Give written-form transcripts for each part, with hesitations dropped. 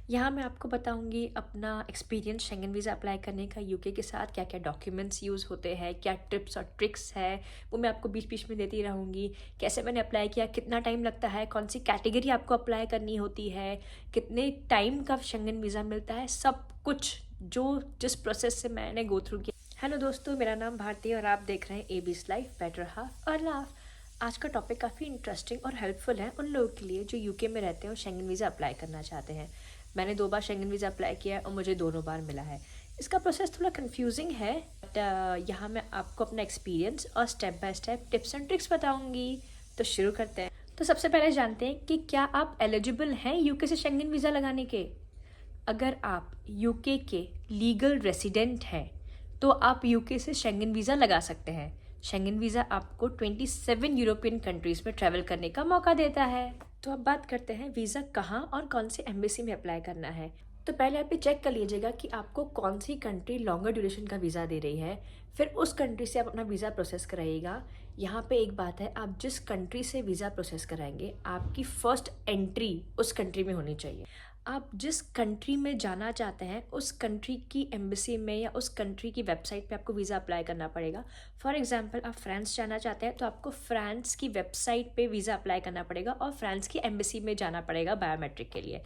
यहाँ मैं आपको बताऊँगी अपना एक्सपीरियंस शेंगन वीज़ा अप्लाई करने का यूके के साथ, क्या-क्या डॉक्यूमेंट्स यूज़ होते हैं, क्या टिप्स और ट्रिक्स है, वो मैं आपको बीच-बीच में देती रहूँगी। कैसे मैंने अप्लाई किया, कितना टाइम लगता है, कौन-सी कैटेगरी आपको अप्लाई करनी होती है, कितने टाइम का शेंगन वीज़ा मिलता है, सब कुछ जो जिस प्रोसेस से मैंने गो थ्रू किया। हेलो दोस्तों, मेरा नाम भारती है और आप देख रहे हैं एबीज़ लाइफ बेटर हाफ और लाफ। आज का टॉपिक काफ़ी इंटरेस्टिंग और हेल्पफुल है उन लोगों के लिए जो यूके में रहते हैं और शेंगन वीज़ा अप्लाई करना चाहते हैं। मैंने 2 बार शेंगन वीज़ा अप्लाई किया है और मुझे दोनों बार मिला है। इसका प्रोसेस थोड़ा कंफ्यूजिंग है, बट यहाँ मैं आपको अपना एक्सपीरियंस और step by step tips and tricks बताऊंगी। तो शुरू करते हैं। तो सबसे पहले जानते हैं कि क्या आप एलिजिबल हैं यूके से शेंगन वीज़ा लगाने के। अगर आप यूके के लीगल रेसिडेंट हैं तो आप यूके से शेंगन वीज़ा लगा सकते हैं। शेंगन वीज़ा आपको 27 यूरोपियन कंट्रीज़ में ट्रैवल करने का मौका देता है। तो अब बात करते हैं वीज़ा कहाँ और कौन सी एम्बेसी में अप्लाई करना है। तो पहले आप ये चेक कर लीजिएगा कि आपको कौन सी कंट्री लॉन्गर ड्यूरेशन का वीज़ा दे रही है, फिर उस कंट्री से आप अपना वीज़ा प्रोसेस कराइएगा। यहाँ पे एक बात है, आप जिस कंट्री से वीज़ा प्रोसेस कराएंगे आपकी फ़र्स्ट एंट्री उस कंट्री में होनी चाहिए। आप जिस कंट्री में जाना चाहते हैं उस कंट्री की एम्बेसी में या उस कंट्री की वेबसाइट पे आपको वीज़ा अप्लाई करना पड़ेगा। फॉर एग्जांपल, आप फ्रांस जाना चाहते हैं तो आपको फ्रांस की वेबसाइट पे वीज़ा अप्लाई करना पड़ेगा और फ्रांस की एम्बेसी में जाना पड़ेगा बायोमेट्रिक के लिए।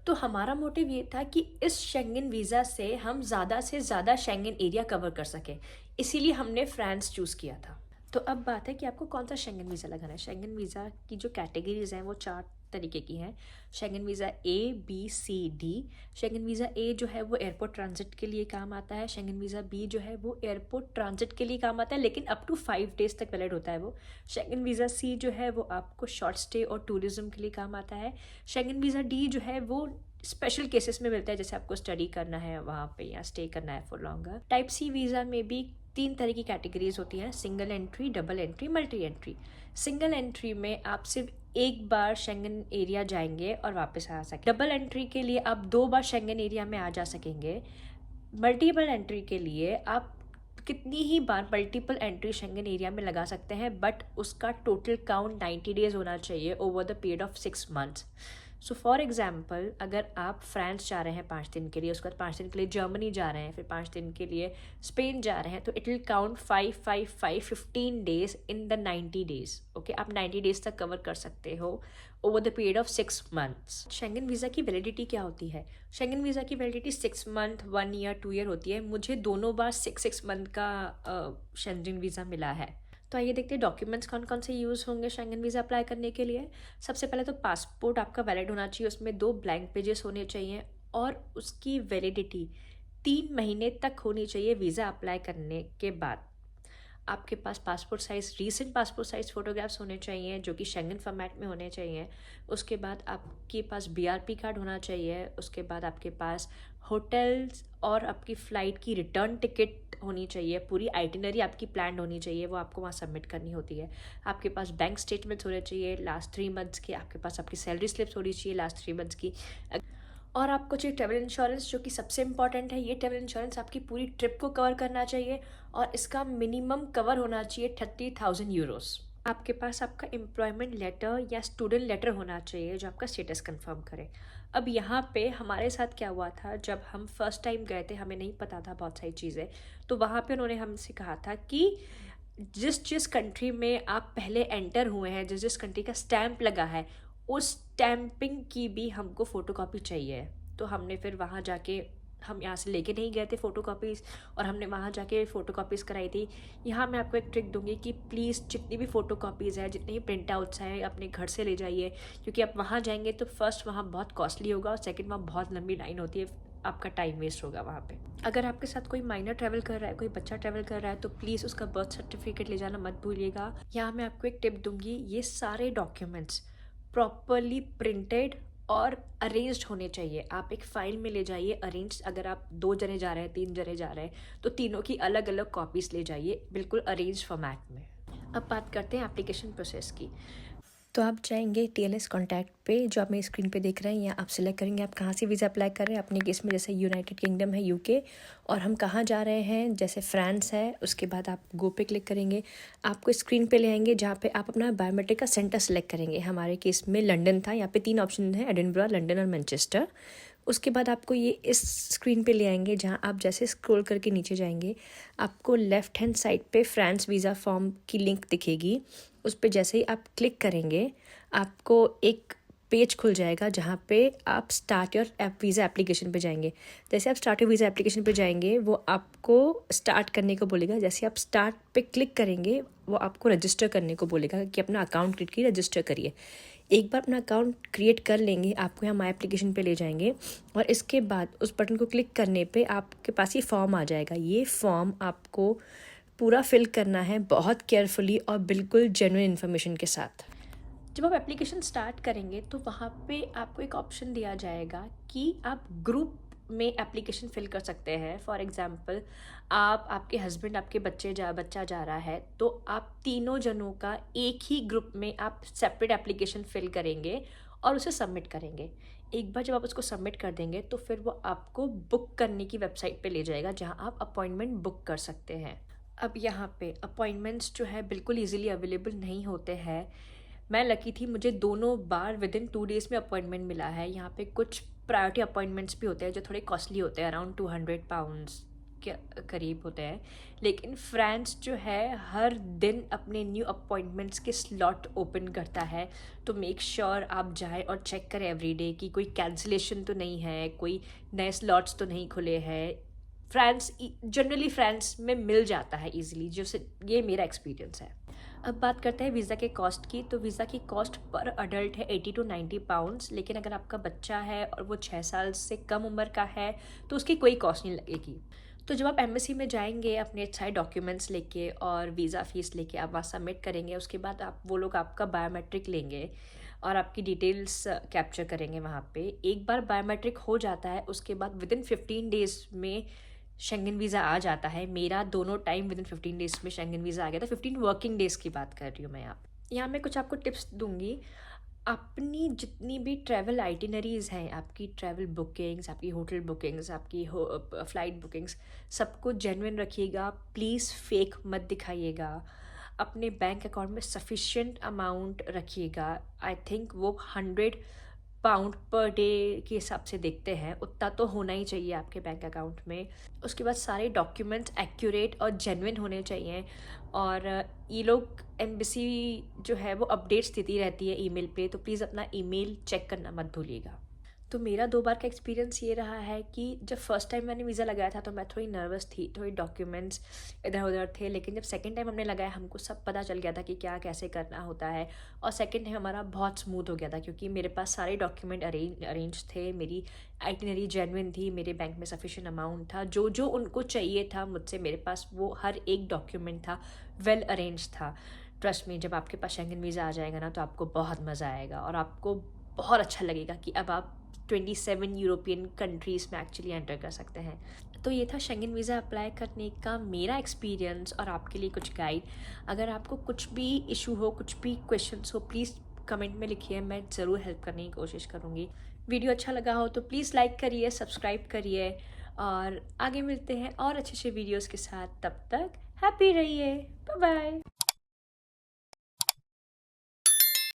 तो हमारा मोटिव ये था कि इस शेंगन वीज़ा से हम ज़्यादा से ज़्यादा शेंगन एरिया कवर कर सकें, इसीलिए हमने फ्रांस चूज़ किया था। तो अब बात है कि आपको कौन सा शेंगन वीज़ा लगाना है। शेंगन वीज़ा की जो कैटेगरीज हैं वो 4 तरीके की हैं। शेंगन वीज़ा ए, बी, सी, डी। शेंगन वीज़ा ए जो है वो एयरपोर्ट ट्रांजिट के लिए काम आता है। शेंगन वीज़ा बी जो है वो एयरपोर्ट ट्रांजिट के लिए काम आता है, लेकिन अप टू 5 डेज़ तक वैलिड होता है वो। शेंगन वीज़ा सी जो है वो आपको शॉर्ट स्टे और टूरिज्म के लिए काम आता है। शेंगन वीज़ा डी जो है वो स्पेशल केसेस में मिलता है, जैसे आपको स्टडी करना है वहाँ पे या स्टे करना है for longer. Type C visa में भी 3 तरह की कैटेगरीज होती हैं, single entry, double entry, multi entry. Single entry में आप सिर्फ एक बार शेंगन एरिया जाएंगे और वापस आ सकें। डबल एंट्री के लिए आप 2 बार शेंगन एरिया में आ जा सकेंगे। मल्टीपल एंट्री के लिए आप कितनी ही बार मल्टीपल एंट्री शेंगन एरिया में लगा सकते हैं, बट उसका टोटल काउंट 90 डेज़ होना चाहिए over the period of 6 months. So for example, अगर आप फ्रांस जा रहे हैं 5 दिन के लिए, उसके बाद 5 दिन के लिए जर्मनी जा रहे हैं, फिर 5 दिन के लिए स्पेन जा रहे हैं, तो it will count 15 days in the 90 days. Okay, आप 90 डेज तक कवर कर सकते हो over the period of 6 months. Schengen visa की वैलिडिटी क्या होती है? शेंगन वीज़ा की वैलिडिटी 6 मंथ, 1 ईयर, 2 ईयर होती है। मुझे दोनों बार 6 मंथ का शेंगन वीज़ा मिला है। तो आइए देखते हैं डॉक्यूमेंट्स कौन कौन से यूज़ होंगे शेंगन वीज़ा अप्लाई करने के लिए। सबसे पहले तो पासपोर्ट आपका वैलिड होना चाहिए, उसमें 2 ब्लैंक पेजेस होने चाहिए और उसकी वैलिडिटी 3 महीने तक होनी चाहिए वीज़ा अप्लाई करने के बाद। आपके पास passport size, recent passport size photographs होने चाहिए जो कि शेंगन फॉर्मेट में होने चाहिए। उसके बाद आपके पास बीआरपी कार्ड होना चाहिए। उसके बाद आपके पास होटल्स और आपकी फ़्लाइट की रिटर्न टिकट होनी चाहिए। पूरी आइटिनरी आपकी प्लान होनी चाहिए, वो आपको वहाँ सबमिट करनी होती है। आपके पास बैंक स्टेटमेंट्स होने चाहिए लास्ट 3 मंथ्स के। आपके पास आपकी सैलरी स्लिप्स होनी चाहिए लास्ट 3 मंथ्स की। और आपको चाहिए ट्रैवल इंश्योरेंस, जो कि सबसे इंपॉर्टेंट है। ये ट्रैवल इंश्योरेंस आपकी पूरी ट्रिप को कवर करना चाहिए और इसका मिनिमम कवर होना चाहिए 30,000 यूरोस। आपके पास आपका एम्प्लॉयमेंट लेटर या स्टूडेंट लेटर होना चाहिए जो आपका स्टेटस कंफर्म करे। अब यहाँ पे हमारे साथ क्या हुआ था, जब हम फर्स्ट टाइम गए थे हमें नहीं पता था बहुत सारी चीज़ें, तो वहाँ पे उन्होंने हमसे कहा था कि जिस जिस कंट्री में आप पहले एंटर हुए हैं, जिस जिस कंट्री का स्टैंप लगा है, उस स्टैंपिंग की भी हमको फ़ोटोकॉपी चाहिए। तो हमने फिर वहाँ जाके, हम यहाँ से लेके नहीं गए थे फ़ोटोकॉपीज़, और हमने वहाँ जाके फ़ोटोकॉपीज़ कराई थी। यहाँ मैं आपको एक ट्रिक दूंगी कि प्लीज़ जितनी भी फ़ोटोकॉपीज़ है, जितने भी प्रिंट आउट्स हैं, अपने घर से ले जाइए, क्योंकि आप वहाँ जाएंगे तो फर्स्ट वहाँ बहुत कॉस्टली होगा और सेकंड वहाँ बहुत लंबी लाइन होती है, आपका टाइम वेस्ट होगा वहाँ पे। अगर आपके साथ कोई माइनर ट्रैवल कर रहा है, कोई बच्चा ट्रैवल कर रहा है, तो प्लीज़ उसका बर्थ सर्टिफिकेट ले जाना मत भूलिएगा। यहाँ मैं आपको एक टिप दूंगी, ये सारे डॉक्यूमेंट्स प्रॉपरली प्रिंटेड और अरेंज्ड होने चाहिए। आप एक फ़ाइल में ले जाइए अरेंज। अगर आप 2 जने जा रहे हैं, 3 जने जा रहे हैं, तो तीनों की अलग अलग कॉपीज़ ले जाइए, बिल्कुल अरेंज फॉर्मेट में। अब बात करते हैं एप्लीकेशन प्रोसेस की। तो आप जाएंगे टीएलएस कॉन्टैक्ट पे, जो आप मेरी स्क्रीन पे देख रहे हैं, या आप सिलेक्ट करेंगे आप कहाँ से वीज़ा अप्लाई कर रहे हैं। अपने केस में जैसे यूनाइटेड किंगडम है, यूके, और हम कहाँ जा रहे हैं, जैसे फ्रांस है। उसके बाद आप गो पे क्लिक करेंगे, आपको स्क्रीन पे ले आएंगे जहाँ पे आप अपना बायोमेट्रिक का सेंटर सेलेक्ट करेंगे। हमारे केस में लंदन था। यहाँ पे 3 ऑप्शन हैं, एडिनबरा, लंदन और मैनचेस्टर। उसके बाद आपको ये इस स्क्रीन पे ले आएंगे, जहाँ आप जैसे स्क्रॉल करके नीचे जाएंगे आपको लेफ़्ट हैंड साइड पे फ्रांस वीज़ा फॉर्म की लिंक दिखेगी। उस पर जैसे ही आप क्लिक करेंगे आपको एक पेज खुल जाएगा जहाँ पे आप स्टार्ट योर वीज़ा एप्लीकेशन पे जाएंगे। जैसे आप स्टार्ट योर वीज़ा एप्लीकेशन पे जाएंगे वो आपको स्टार्ट करने को बोलेगा। जैसे आप स्टार्ट पे क्लिक करेंगे वो आपको रजिस्टर करने को बोलेगा कि अपना अकाउंट क्रिएट करिए, रजिस्टर करिए। एक बार अपना अकाउंट क्रिएट कर लेंगे आपको यहाँ माई एप्लीकेशन पे ले जाएंगे और इसके बाद उस बटन को क्लिक करने पे आपके पास ये फॉर्म आ जाएगा। ये फॉर्म आपको पूरा फिल करना है बहुत केयरफुली और बिल्कुल जेन्युइन इन्फॉर्मेशन के साथ। जब आप एप्लीकेशन स्टार्ट करेंगे तो वहाँ पे आपको एक ऑप्शन दिया जाएगा कि आप ग्रुप में एप्लीकेशन फिल कर सकते हैं। फॉर एग्ज़ाम्पल आपके हस्बैंड, आपके बच्चा जा रहा है तो आप तीनों जनों का एक ही ग्रुप में आप सेपरेट एप्लीकेशन फिल करेंगे और उसे सबमिट करेंगे। एक बार जब आप उसको सबमिट कर देंगे तो फिर वो आपको बुक करने की वेबसाइट पे ले जाएगा जहाँ आप अपॉइंटमेंट बुक कर सकते हैं। अब यहाँ पे अपॉइंटमेंट्स जो है बिल्कुल ईजिली अवेलेबल नहीं होते हैं। मैं लकी थी, मुझे दोनों बार विदिन 2 डेज़ में अपॉइंटमेंट मिला है। यहाँ पे कुछ प्रायोरिटी अपॉइंटमेंट्स भी होते हैं जो थोड़े कॉस्टली होते हैं, अराउंड 200 पाउंड्स के करीब होते हैं। लेकिन फ्रांस जो है हर दिन अपने न्यू अपॉइंटमेंट्स के स्लॉट ओपन करता है, तो मेक श्योर आप जाएँ और चेक करें एवरीडे कि कोई कैंसिलेशन तो नहीं है, कोई नए स्लॉट्स तो नहीं खुले हैं। जनरली फ्रांस में मिल जाता है ईजिली, जो से ये मेरा एक्सपीरियंस है। अब बात करते हैं वीज़ा के कॉस्ट की। तो वीज़ा की कॉस्ट पर अडल्ट है 80 to 90 पाउंड्स। लेकिन अगर आपका बच्चा है और वो 6 साल से कम उम्र का है तो उसकी कोई कॉस्ट नहीं लगेगी। तो जब आप एम्बेसी में जाएंगे अपने सारे डॉक्यूमेंट्स लेके और वीज़ा फ़ीस लेके आप वहाँ सबमिट करेंगे, उसके बाद वो लोग आपका बायोमेट्रिक लेंगे और आपकी डिटेल्स कैप्चर करेंगे वहाँ पे। एक बार बायोमेट्रिक हो जाता है उसके बाद विदिन 15 डेज़ में शेंगन वीज़ा आ जाता है। मेरा दोनों टाइम विदिन 15 डेज़ में शेंगन वीज़ा आ गया था। 15 वर्किंग डेज़ की बात कर रही हूँ मैं यहाँ मैं कुछ आपको टिप्स दूंगी। अपनी जितनी भी ट्रैवल आइटिनरीज़ हैं, आपकी ट्रैवल बुकिंग्स, आपकी होटल बुकिंग्स, आपकी फ़्लाइट बुकिंग्स, सबको जेन्युइन रखिएगा। प्लीज़ फेक मत दिखाइएगा। अपने बैंक अकाउंट में सफिशिएंट अमाउंट रखिएगा। आई थिंक वो 100 पाउंड पर डे के हिसाब से देखते हैं, उतना तो होना ही चाहिए आपके बैंक अकाउंट में। उसके बाद सारे डॉक्यूमेंट्स एक्यूरेट और जेन्युइन होने चाहिए। और ये लोग एम्बेसी जो है वो अपडेट्स देती रहती है ईमेल पे, तो प्लीज़ अपना ईमेल चेक करना मत भूलिएगा। तो मेरा 2 बार का एक्सपीरियंस ये रहा है कि जब फर्स्ट टाइम मैंने वीज़ा लगाया था तो मैं थोड़ी नर्वस थी, थोड़ी डॉक्यूमेंट्स इधर उधर थे। लेकिन जब सेकंड टाइम हमने लगाया हमको सब पता चल गया था कि क्या कैसे करना होता है। और सेकंड टाइम हमारा बहुत स्मूथ हो गया था क्योंकि मेरे पास सारे डॉक्यूमेंट अरेंज थे, मेरी आइटिनरी जेन्युइन थी, मेरे बैंक में सफिशिएंट अमाउंट था, जो जो उनको चाहिए था मुझसे मेरे पास वो हर एक डॉक्यूमेंट था, वेल अरेंज था। ट्रस्ट में, जब आपके पास शेंगन वीज़ा आ जाएगा ना तो आपको बहुत मज़ा आएगा और आपको बहुत अच्छा लगेगा कि अब आप 27 यूरोपियन कंट्रीज़ में एक्चुअली एंटर कर सकते हैं। तो ये था शेंगन वीज़ा अप्लाई करने का मेरा एक्सपीरियंस और आपके लिए कुछ गाइड। अगर आपको कुछ भी इशू हो, कुछ भी क्वेश्चंस हो, प्लीज़ कमेंट में लिखिए, मैं ज़रूर हेल्प करने की कोशिश करूँगी। वीडियो अच्छा लगा हो तो प्लीज़ लाइक करिए, सब्सक्राइब करिए और आगे मिलते हैं और अच्छे अच्छे वीडियोज़ के साथ। तब तक हैप्पी रहिए। Bye bye.